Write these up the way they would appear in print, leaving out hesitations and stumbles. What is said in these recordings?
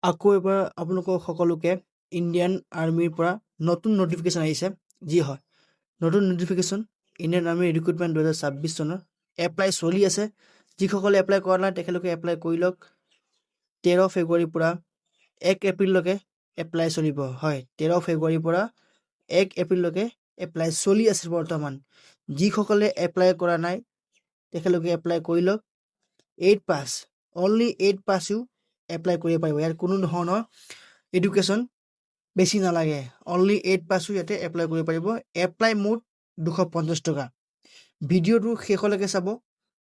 আকৌ এবাৰ আপোনালোকক সকলোকে ইণ্ডিয়ান আৰ্মিৰ পৰা নতুন নটিফিকেশ্যন আহিছে, যি হয় নতুন নটিফিকেশ্যন ইণ্ডিয়ান আৰ্মি ৰিক্ৰুটমেণ্ট 2026 চনৰ এপ্লাই চলি আছে। যিসকলে এপ্লাই কৰা নাই তেখেতলোকে এপ্লাই কৰি লওক। 13 ফেব্ৰুৱাৰীৰ পৰা 1 এপ্ৰিললৈকে এপ্লাই চলিব। হয়, 13 ফেব্ৰুৱাৰীৰ পৰা 1 এপ্ৰিললৈকে এপ্লাই চলি আছে বৰ্তমান। যিসকলে এপ্লাই কৰা নাই তেখেতলোকে এপ্লাই কৰি লওক। 8 পাছ, অনলি 8 পাছো এপ্লাই কৰিব পাৰিব। ইয়াত কোনো ধৰণৰ এডুকেশ্যন বেছি নালাগে, অনলি 8 পাছো ইয়াতে এপ্লাই কৰিব পাৰিব। এপ্লাই মুঠ 250 টকা। ভিডিঅ'টো শেষলৈকে চাব।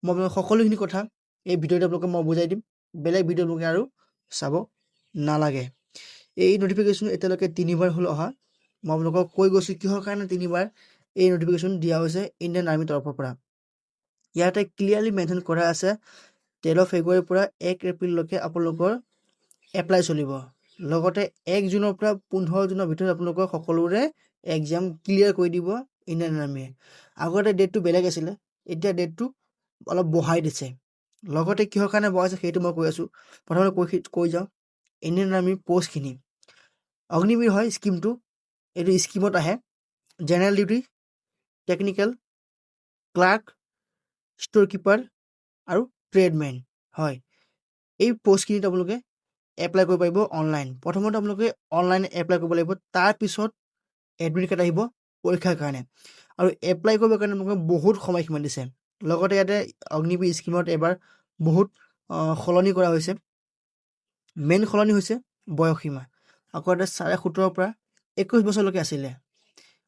মই আপোনালোকক সকলোখিনি কথা এই ভিডিঅ'টো আপোনালোকক মই বুজাই দিম, বেলেগ ভিডিঅ' আপোনালোকে আৰু চাব নালাগে। এই নটিফিকেশ্যন এতিয়ালৈকে 3বাৰ হ'ল অহা। মই আপোনালোকক কৈ গৈছোঁ কিহৰ কাৰণে 3বাৰ এই নটিফিকেশ্যন দিয়া হৈছে ইণ্ডিয়ান আৰ্মিৰ তৰফৰ পৰা। ইয়াতে ক্লিয়াৰলি মেনশ্যন কৰা আছে 13 ফেব্ৰুৱাৰীৰ পৰা 1 এপ্ৰিললৈকে আপোনালোকৰ এপ্লাই চলিব। লগতে 1 জুনৰ পৰা 15 জুনৰ ভিতৰত আপোনালোকৰ সকলোৰে এক্সাম ক্লিয়াৰ কৰি দিব ইণ্ডিয়ান আৰ্মিয়ে। আগতে ডেটটো বেলেগ আছিলে, এতিয়া ডেটটো অলপ বঢ়াই দিছে। লগতে কিহৰ কাৰণে বঢ়াইছে সেইটো মই কৈ আছোঁ। প্ৰথমতে কৈ যাওঁ ইণ্ডিয়ান আৰ্মিৰ পষ্টখিনি। অগ্নিবীৰ হয় স্কিমটো, এইটো স্কিমত আহে general duty, technical, clerk, store keeper আৰু ট্ৰেডমেন। হয়, এই পষ্টখিনিত আপোনালোকে এপ্লাই কৰিব পাৰিব অনলাইন। প্ৰথমতে আপোনালোকে অনলাইন এপ্লাই কৰিব লাগিব, তাৰপিছত এডমিট কাৰ্ড আহিব পৰীক্ষাৰ কাৰণে। আৰু এপ্লাই কৰিবৰ কাৰণে আপোনালোকে বহুত সময়সীমা দিছে। লগতে ইয়াতে অগ্নিবীৰ স্কিমত এবাৰ বহুত সলনি কৰা হৈছে। মেইন সলনি হৈছে বয়সসীমা। আগতে 17.5 পৰা 21 বছৰলৈকে আছিলে,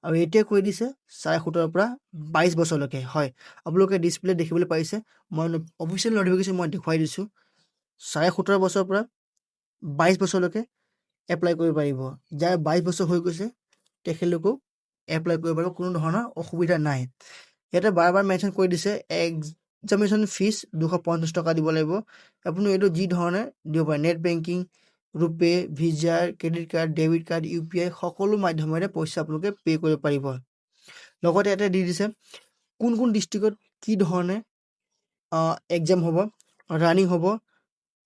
আৰু এতিয়া কৈ দিছে 17.5 পৰা 22 বছৰলৈকে। হয়, আপোনালোকে ডিছপ্লে দেখিবলৈ পাইছে, মই অফিচিয়েল নটিফিকেশ্যন মই দেখুৱাই দিছোঁ। 17.5 বছৰৰ পৰা 22 বছৰলৈকে এপ্লাই কৰিব পাৰিব। যাৰ 22 বছৰ হৈ গৈছে তেখেতলোকেও এপ্লাই কৰিব পাৰিব, কোনো ধৰণৰ অসুবিধা নাই। ইয়াতে বাৰ বাৰ মেনশ্যন কৰি দিছে এক্সামিনেশ্যন ফিজ 250 টকা দিব লাগিব। আপুনি এইটো যি ধৰণে দিব পাৰে, net banking, RuPay, Visa, credit card, debit card, UPI সকলো মাধ্যমেৰে পইচা আপোনালোকে পে' কৰিব পাৰিব। লগতে ইয়াতে দি দিছে কোন কোন ডিষ্ট্ৰিক্টত কি ধৰণে এক্সাম হ'ব, ৰানিং হ'ব,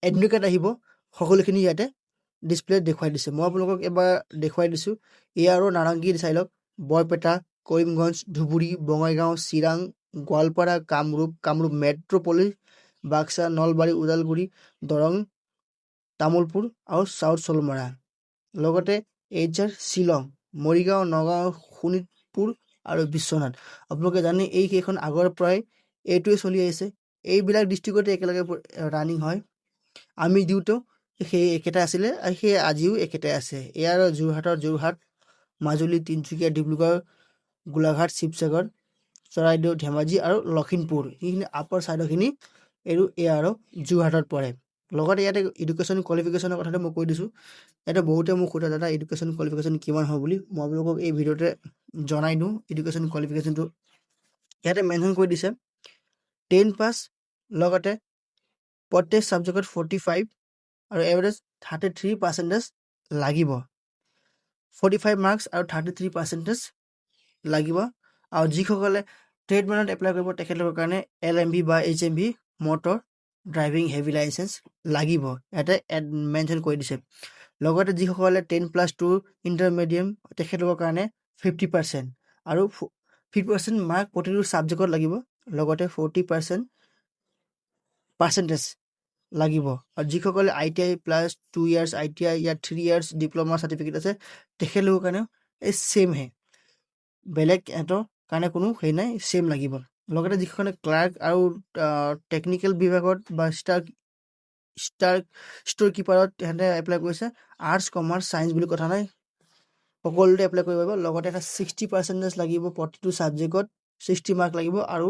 এডমিট কাৰ্ড আহিব, সকলোখিনি ইয়াতে ডিছপ্লেত দেখুৱাই দিছে। মই আপোনালোকক এবাৰ দেখুৱাই দিছোঁ। এয়া আৰু নাৰেংগী চাই লওক, বৰপেটা, কৰিমগঞ্জ, ধুবুৰী, বঙাইগাঁও, চিৰাং, গোৱালপাৰা, কামৰূপ মেট্ৰ'পলিছ, বাক্সা, নলবাৰী, ওদালগুৰি, দৰং, তামুলপুৰ আৰু চাউথ চলমৰা। লগতে HR শ্বিলং, মৰিগাঁও, নগাঁও, শোণিতপুৰ আৰু বিশ্বনাথ। আপোনালোকে জানে এইকেইখন আগৰ পৰাই এইটোৱে চলি আহিছে। এইবিলাক ডিষ্ট্ৰিক্টতে একেলগে ৰানিং হয়। আমি দিওঁতেও সেই একেটা আছিলে, সেই আজিও একেটাই আছে। এয়া আৰু যোৰহাট, মাজুলী, তিনিচুকীয়া, ডিব্ৰুগড়, গোলাঘাট, শিৱসাগৰ, চৰাইদেউ, ধেমাজি আৰু লখিমপুৰ। সেইখিনি আপাৰ ছাইডৰখিনি এয়া আৰু যোৰহাটত পৰে। লগতে ইয়াতে এডুকেশ্যন কোৱালিফিকেশ্যনৰ কথাটো মই কৈ দিছোঁ। ইয়াতে বহুতে মোক সোধে দাদা এডুকেশ্যন কোৱালিফিকেশ্যন কিমান হয় বুলি, মই আপোনালোকক এই ভিডিঅ'তে জনাই দিওঁ এডুকেশ্যন কোৱালিফিকেশ্যনটো। ইয়াতে মেনশ্যন কৰি দিছে 10 পাছ, লগতে প্ৰত্যেক ছাবজেক্টত 45 আৰু এভাৰেজ 33% লাগিব। 45 মাৰ্কছ আৰু 33% লাগিব। আৰু যিসকলে ট্ৰেডমেনত এপ্লাই কৰিব তেখেতলোকৰ কাৰণে LMV বা HMV motor driving heavy licence লাগিব, ইয়াতে মেনশ্যন কৰি দিছে। লগতে যিসকলে 10+2 ইণ্টাৰমিডিয়েট তেখেতলোকৰ কাৰণে 50% আৰু 50% মাৰ্ক প্ৰতিটো ছাবজেক্টত লাগিব। লগতে 40% পাৰ্চেণ্টেজ লাগিব। আৰু যিসকলে ITI +2 ইয়াৰ্ছ, ITI ইয়াত 3 ইয়াৰ্ছ ডিপ্ল'মা চাৰ্টিফিকেট আছে তেখেতলোকৰ কাৰণেও এই ছেমহে, বেলেগ সিহঁতৰ কাৰণে কোনো হেৰি নাই, ছেম লাগিব। লগতে যিসকলে ক্লাৰ্ক আৰু টেকনিকেল বিভাগত বা ষ্ট'ৰ কিপাৰত সিহঁতে এপ্লাই কৰিছে, আৰ্টছ, কমাৰ্চ, ছায়েন্স বুলি কথা নাই, সকলোতে এপ্লাই কৰিব পাৰিব। লগতে এটা 60% লাগিব প্ৰতিটো ছাবজেক্টত, 60 মাৰ্ক লাগিব আৰু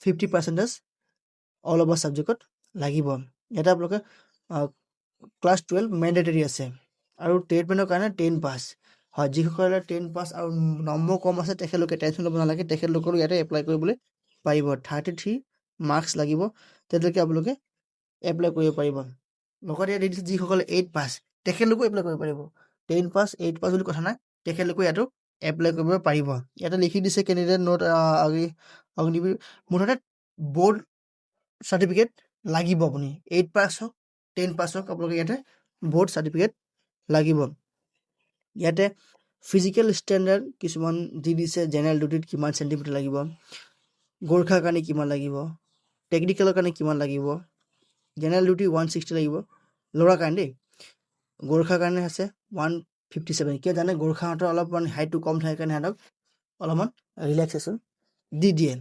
50% অল অভাৰ ছাবজেক্টত লাগিব। ইয়াতে আপোনালোকে ক্লাছ 12 মেণ্ডেটৰী আছে। আৰু ট্ৰেডমেনৰ কাৰণে 10 পাছ। হয়, যিসকলে 10 পাছ আৰু নম্বৰ কম আছে তেখেতলোকে টেনশ্যন ল'ব নালাগে, তেখেতলোকৰো ইয়াতে এপ্লাই কৰিবলৈ পাৰিব। 33 মাৰ্কছ লাগিব, তেওঁলোকে আপোনালোকে এপ্লাই কৰিব পাৰিব। লগতে ইয়াত দিছে যিসকলে 8 পাছ তেখেতলোকেও এপ্লাই কৰিব পাৰিব। 10 পাছ 8 পাছ বুলি কথা নাই, তেখেতলোকেও ইয়াতো এপ্লাই কৰিব পাৰিব। ইয়াতে লিখি দিছে কেণ্ডিডেট নোট অগ্নিবীৰ, মুঠতে বৰ্ড চাৰ্টিফিকেট লাগিব। আপুনি 8 পাছ হওক 10 পাছ হওক আপোনালোকে ইয়াতে বৰ্ড চাৰ্টিফিকেট লাগিব। ইয়াতে ফিজিকেল ষ্টেণ্ডাৰ্ড কিছুমান দি দিছে, জেনেৰেল ডিউটিত কিমান চেণ্টিমিটাৰ লাগিব, গোৰ্খাৰ কাৰণে কিমান লাগিব, টেকনিকেলৰ কাৰণে কিমান লাগিব। জেনেৰেল ডিউটি 160 লাগিব ল'ৰাৰ কাৰণে দেই, গোৰ্খাৰ কাৰণে আছে 157। কিয় জানে, গোৰ্খাহঁতৰ অলপমান হাইটটো কম থাকে কাৰণে সিহঁতক অলপমান ৰিলেক্সেশ্যন দি দিয়ে।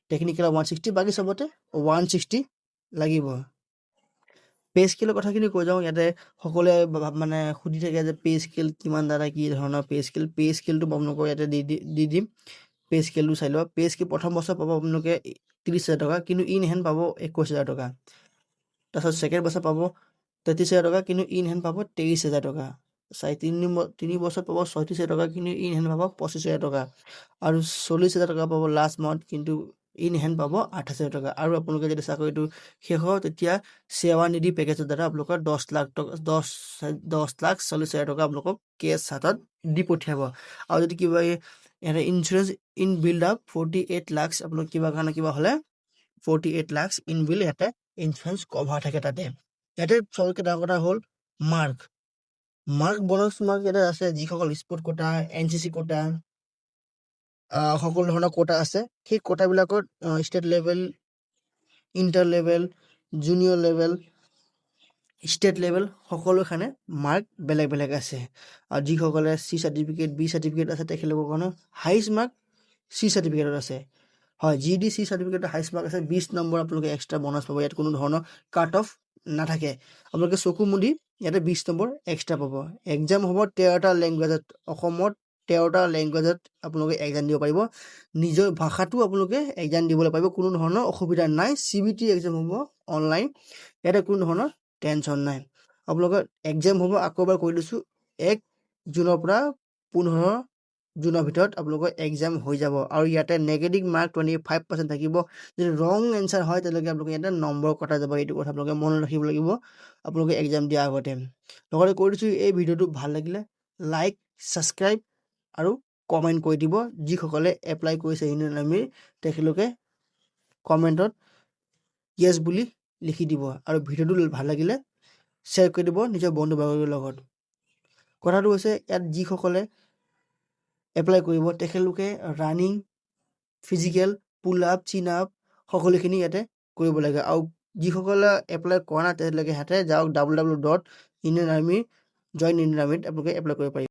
টেকনিকেলৰ 160, বাকী চবতে 160 লাগিব। পে স্কেলৰ কথাখিনি কৈ যাওঁ। ইয়াতে সকলোৱে মানে সুধি থাকে যে পে স্কেল কিমান দ্বাৰা কি ধৰণৰ পে স্কেলটো আপোনালোকৰ ইয়াতে দি দিম। পে স্কেলটো চাই লোৱা। পে স্কেল প্ৰথম বছৰ পাব আপোনালোকে 30,000 টকা, কিন্তু ইন হেণ্ড পাব 21,000 টকা। তাৰপিছত ছেকেণ্ড বছৰ পাব 33,000 টকা, কিন্তু ইন হেণ্ড পাব 23,000 টকা। 3 বছৰত পাব 36,000 টকা, কিন্তু ইন হেণ্ড পাব 25,000 টকা। আৰু 40,000 টকা পাব লাষ্ট মান্থ, কিন্তু ইন হেণ্ড পাব 28,000 টকা। আৰু আপোনালোকে যদি চাকৰিটো শেষ হয় তেতিয়া সেৱা নিধি পেকেজৰ দ্বাৰা আপোনালোকৰ 10,40,000 টকা আপোনালোকক কেছ হাতত দি পঠিয়াব। আৰু যদি কিবা ইয়াতে insurance in build up 48 lakh, আপোনালোক কিবা কাৰণে কিবা হ'লে 48 লাখ ইন বিল ইয়াতে ইঞ্চুৰেঞ্চ কভাৰ থাকে তাতে। ইয়াতে চবতকৈ ডাঙৰ কথা হ'ল মাৰ্ক বনাছ মাৰ্ক ইয়াতে আছে। যিসকল স্পৰ্ট কোটা, NCC কোটা, সকলো ধৰণৰ কোটা আছে, সেই কোটাবিলাকত state level, inter level, junior level, state level সকলোখানে মাৰ্ক বেলেগ বেলেগ আছে। আৰু যিসকলে C চাৰ্টিফিকেট, B চাৰ্টিফিকেট আছে, তেখেতলোকৰ কাৰণে হাইষ্ট মাৰ্ক C চাৰ্টিফিকেটত আছে। হয়, GD C চাৰ্টিফিকেটৰ হাইষ্ট মাৰ্ক আছে 20 নম্বৰ আপোনালোকে এক্সট্ৰা বনাছ পাব। ইয়াত কোনো ধৰণৰ কাট অফ নাথাকে। আপোনালোকে চকু মুদি ইয়াতে 20 নম্বৰ এক্সট্ৰা পাব। এক্সাম হ'ব 13টা লেংগুৱেজত, অসমত 13টা লেংগুৱেজত আপোনালোকে এক্সাম দিব পাৰিব। নিজৰ ভাষাটো আপোনালোকে এক্সাম দিবলৈ পাৰিব, কোনো ধৰণৰ অসুবিধা নাই। CBT এক্সাম হ'ব অনলাইন, ইয়াতে কোনো ধৰণৰ টেনশ্যন নাই। আপোনালোকৰ এক্সাম হ'ব, আকৌ এবাৰ কৈ দিছোঁ, 1 জুনৰ পৰা 15 জুনৰ ভিতৰত আপোনালোকৰ এক্সাম হৈ যাব। আৰু ইয়াতে নেগেটিভ মাৰ্ক 25% থাকিব। যদি ৰং এনচাৰ হয় তেতিয়ালৈকে আপোনালোকে ইয়াতে নম্বৰ কটা যাব। এইটো কথা আপোনালোকে মনত ৰাখিব লাগিব আপোনালোকে এক্সাম দিয়াৰ আগতে। লগতে কৈ দিছোঁ, এই ভিডিঅ'টো ভাল লাগিলে লাইক, ছাবস্ক্ৰাইব আৰু কমেণ্ট কৰি দিব। যিসকলে এপ্লাই কৰিছে ইণ্ডিয়ান আৰ্মিৰ, তেখেতলোকে কমেণ্টত য়েছ বুলি লিখি দিব। আৰু ভিডিঅ'টো ভাল লাগিলে শ্বেয়াৰ কৰি দিব নিজৰ বন্ধু বান্ধৱীৰ লগত। কথাটো হৈছে, ইয়াত যিসকলে এপ্লাই কৰিব তেখেতলোকে ৰানিং, ফিজিকেল, পুল আপ, চিন আপ সকলোখিনি ইয়াতে কৰিব লাগে। আৰু যিসকলে এপ্লাই কৰা নাই তেখেতলোকে ইয়াতে যাওক www.indianarmy.join আপোনালোকে এপ্লাই কৰিব পাৰিব।